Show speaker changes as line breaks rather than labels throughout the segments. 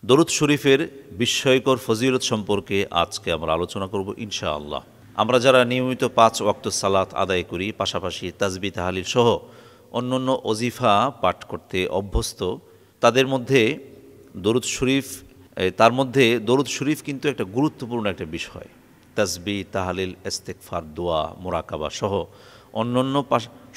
দরুদ শরীফের বিস্ময়কর ফজিলত সম্পর্কে আজকে আমরা আলোচনা করব ইনশাআল্লাহ। আমরা যারা নিয়মিত 5 ওয়াক্ত সালাত আদায় করি, পাশাপাশি তাসবিহ তাহলিল সহ অন্যান্য ওজিফা পাঠ করতে অভ্যস্ত, তাদের মধ্যে দরুদ শরীফ কিন্তু একটা গুরুত্বপূর্ণ একটা বিষয়। তাসবিহ তাহলিল ইস্তিগফার দোয়া মুরাকাবা সহ অন্যান্য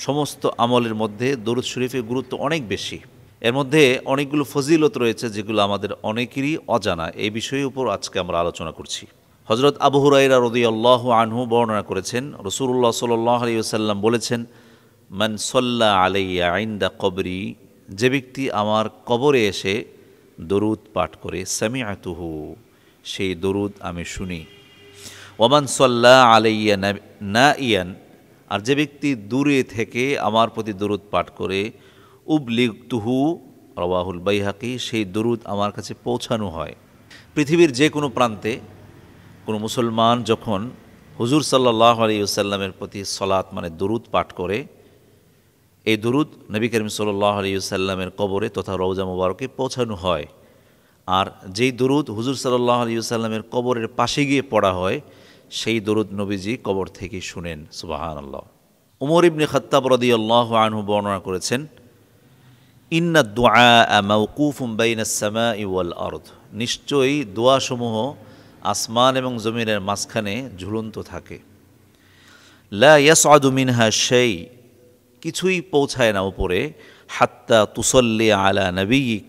সমস্ত আমলের মধ্যে দরুদ শরীফের গুরুত্ব অনেক বেশি। এর মধ্যে অনেকগুলো ফজিলত রয়েছে যেগুলো আমাদের অনেকেরই অজানা। এই বিষয়ের উপর আজকে আমরা আলোচনা করছি। হযরত আবু হুরায়রা রাদিয়াল্লাহু আনহু বর্ণনা করেছেন, রাসূলুল্লাহ সাল্লাল্লাহু আলাইহি ওয়াসাল্লাম বলেছেন, মান সাল্লা আলাইয়া ইনদা কবরি, যে ব্যক্তি আমার কবরে এসে দরুদ পাঠ করে, সামিআতুহু, সেই দরুদ আমি শুনি। ওমান সাল্লা আলাইয়া নাইয়ান, আর যে ব্যক্তি দূরে থেকে আমার প্রতি দরুদ পাঠ করে, উবলিগতুহু, রাওয়াহুল বাইহাকি, সেই দরুদ আমার কাছে পৌঁছানো হয়। পৃথিবীর যে কোনো প্রান্তে কোনো মুসলমান যখন হুজুর সাল্লাল্লাহু আলাইহি ওয়াসাল্লামের প্রতি সলাত মানে দরুদ পাঠ করে, এই দরুদ নবী করিম সাল্লাল্লাহু আলাইহি ওয়াসাল্লামের কবরে তথা রওজা মুবারকে পৌঁছানো হয়। আর যেই দরুদ হুজুর সাল্লাল্লাহু আলাইহি ওয়াসাল্লামের কবরের পাশে গিয়ে পড়া হয়, সেই দরুদ নবীজি কবর থেকে শুনেন। সুবহানাল্লাহ। উমর ইবনে খাত্তাব রাদিয়াল্লাহু আনহু বর্ণনা করেছেন, ইন্না দুআ মাওকুফুন বাইনাস সামাই ওয়াল আরদ, নিশ্চয়ই দোয়াসমূহ আসমান এবং জমিনের মাঝখানে ঝুলন্ত থাকে। লা ইয়াসআদু মিনহা শাই, কিছুই পৌঁছায় না উপরে, হাত্তা তুসল্লি আলা নবিয়িক,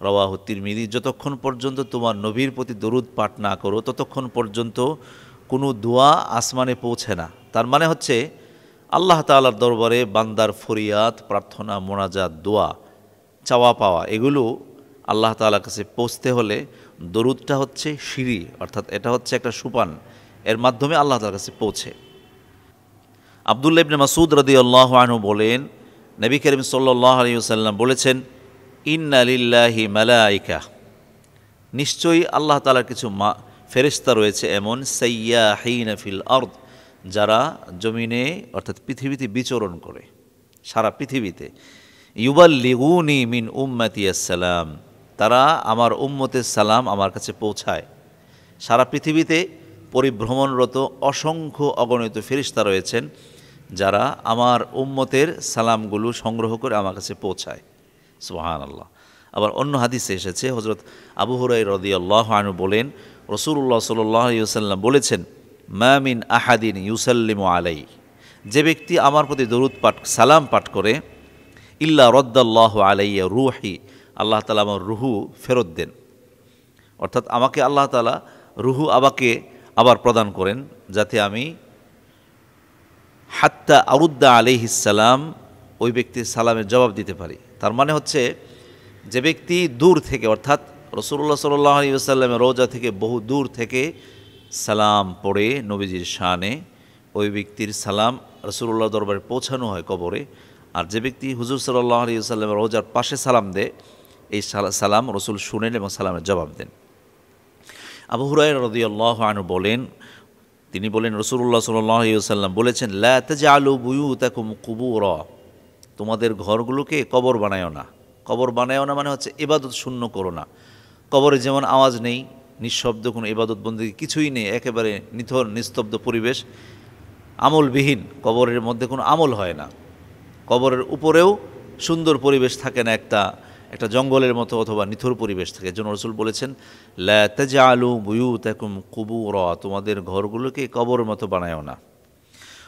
রাওয়াহু তিরমিজি, যতক্ষণ পর্যন্ত তোমার নবীর প্রতি দরুদ পাঠ না করো ততক্ষণ পর্যন্ত কোনো দোয়া আসমানে পৌঁছে না। তার মানে হচ্ছে আল্লাহ তাআলার দরবারে বান্দার ফরিয়াদ, প্রার্থনা, মোনাজাত, দোয়া, চাওয়া পাওয়া, এগুলো আল্লাহ তাআলার কাছে পৌঁছতে হলে দরুদটা হচ্ছে সিঁড়ি, অর্থাৎ এটা হচ্ছে একটা সোপান, এর মাধ্যমে আল্লাহ তাআলার কাছে পৌঁছে। আব্দুল্লাহ ইবনে মাসউদ রাদিয়াল্লাহু আনহু বলেন, নবী করিম সাল্লাল্লাহু আলাইহি ওয়াসাল্লাম বলেছেন, ইন্না লিল্লাহি মালাইকা, নিশ্চয়ই আল্লাহ তাআলার কিছু ফেরেশতা রয়েছে এমন, সাইয়াহিনা ফিল আরদ, যারা জমিনে অর্থাৎ পৃথিবীতে বিচরণ করে, সারা পৃথিবীতে। ইউবাল্লিগুনি মিন উম্মতি আসসালাম, তারা আমার উম্মতের সালাম আমার কাছে পৌঁছায়। সারা পৃথিবীতে পরিভ্রমণরত অসংখ্য অগণিত ফেরেশতা রয়েছেন যারা আমার উম্মতের সালামগুলো সংগ্রহ করে আমার কাছে পৌঁছায়। সুবহানাল্লাহ। আবার অন্য হাদিসে এসেছে, হযরত আবু হুরায়রা রাদিয়াল্লাহু আনহু বলেন, রাসূলুল্লাহ সাল্লাল্লাহু আলাইহি ওয়াসাল্লাম বলেছেন, মা মিন আহাদিন ইউসাল্লিমু আলাই, যে ব্যক্তি আমার প্রতি দরুদ পাঠ সালাম পাঠ করে, ইল্লা রদ্দাল্লাহু আলাইয়া রূহি, আল্লাহ তাআলা আমার রুহু ফেরত দেন, অর্থাৎ আমাকে আল্লাহ তাআলা রুহু আবার প্রদান করেন, যাতে আমি হাত্তা আরুদ্দা আলাইহিস সালাম, ওই ব্যক্তির সালামের জবাব দিতে পারি। তার মানে হচ্ছে যে ব্যক্তি দূর থেকে, অর্থাৎ রাসূলুল্লাহ সাল্লাল্লাহু আলাইহি ওয়াসাল্লামের রওজা থেকে বহু দূর থেকে সালাম পড়ে নবীজির শানে, ওই ব্যক্তির সালাম রাসূলুল্লাহ দরবারে পৌঁছানো হয় কবরে। আর যে ব্যক্তি হুজুর সাল্লাল্লাহু আলাইহি ওয়াসাল্লামের রওজার পাশে সালাম দেয়, এই সালাম রাসূল শুনেন এবং সালামের জবাব দেন। আবু হুরায়রা রাদিয়াল্লাহু আনহু বলেন, তিনি বলেন, রাসূলুল্লাহ সাল্লাল্লাহু আলাইহি ওয়াসাল্লাম বলেছেন, লা তাজআলু বুয়ুতাকুম কুবুরা, তোমাদের ঘরগুলোকে কবর বানায়ও না। কবর বানায়ও না মানে হচ্ছে ইবাদত শূন্য করো না। কবরে যেমন আওয়াজ নেই, নিঃশব্দ, কোনো ইবাদত বন্দেগী কিছুই নেই, একেবারে নিথর নিস্তব্ধ পরিবেশ, আমলবিহীন, কবরের মধ্যে কোনো আমল হয় না। কবরের উপরেও সুন্দর পরিবেশ থাকে না, একটা জঙ্গলের মতো অথবা নিথর পরিবেশ থাকে। এজন্য রাসূল বলেছেন, লা তাজআলু বুয়ুতাকুম কুবুরা, তোমাদের ঘরগুলোকে কবরের মতো বানায়ও না।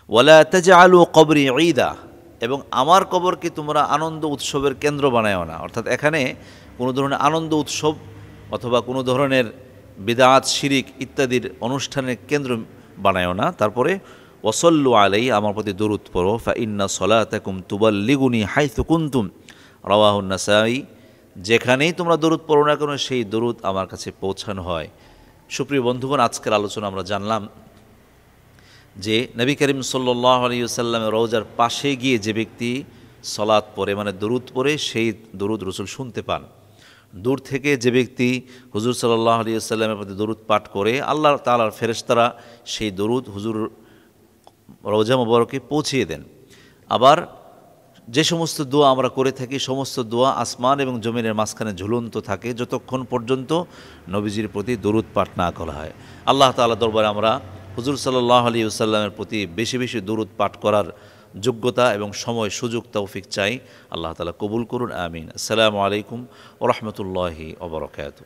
ওয়ালা তাজআলু কবরি ঈদা, এবং আমার কবরকে তোমরা আনন্দ উৎসবের কেন্দ্র বানায়ও না, অর্থাৎ এখানে কোনো ধরনের আনন্দ উৎসব অথবা কোনো ধরনের বিদআত, শিরিক ইত্যাদির অনুষ্ঠানের কেন্দ্র বানায়ও না। তারপরে ওয়াসাল্লু আলাইহি, আমার প্রতি দরুদ পড়ো, ফা ইন্না সলাতাকুম তুবাল্লিগুনি হাইসু কুনতুম, রাওয়াহুন নাসাই, যেখানেই তোমরা দরুদ পড়ো না কেন সেই দরুদ আমার কাছে পৌঁছানো হয়। সুপ্রিয় বন্ধুগণ, আজকের আলোচনা আমরা জানলাম যে নবী করিম সাল্লাল্লাহু আলাইহি ওয়াসাল্লামের রওজার পাশে গিয়ে যে ব্যক্তি সলাত পড়ে মানে দরুদ পড়ে, সেই দরুদ রাসূল শুনতে পান। দূর থেকে যে ব্যক্তি হুজুর সাল্লাল্লাহু আলাইহি ওয়াসাল্লামের প্রতি দরুদ পাঠ করে, আল্লাহ তাআলার ফেরেশতারা সেই দরুদ হুজুর রওজা মুবারকে পৌঁছিয়ে দেন। আবার যে সমস্ত দোয়া আমরা করে থাকি সমস্ত দোয়া আসমান এবং জমিনের মাঝখানে ঝুলন্ত থাকে যতক্ষণ পর্যন্ত নবীজির প্রতি দরুদ পাঠ না করা হয়। আল্লাহ তাআলা দরবারে আমরা হুজুর সাল্লাল্লাহু আলাইহি ওয়াসাল্লামের প্রতি বেশি বেশি দরুদ পাঠ করার যোগ্যতা এবং সময় সুযোগ তৌফিক চাই। আল্লাহ তাআলা কবুল করুন, আমিন। আসসালামু আলাইকুম ওয়া রাহমাতুল্লাহি ওয়া বারাকাতুহু।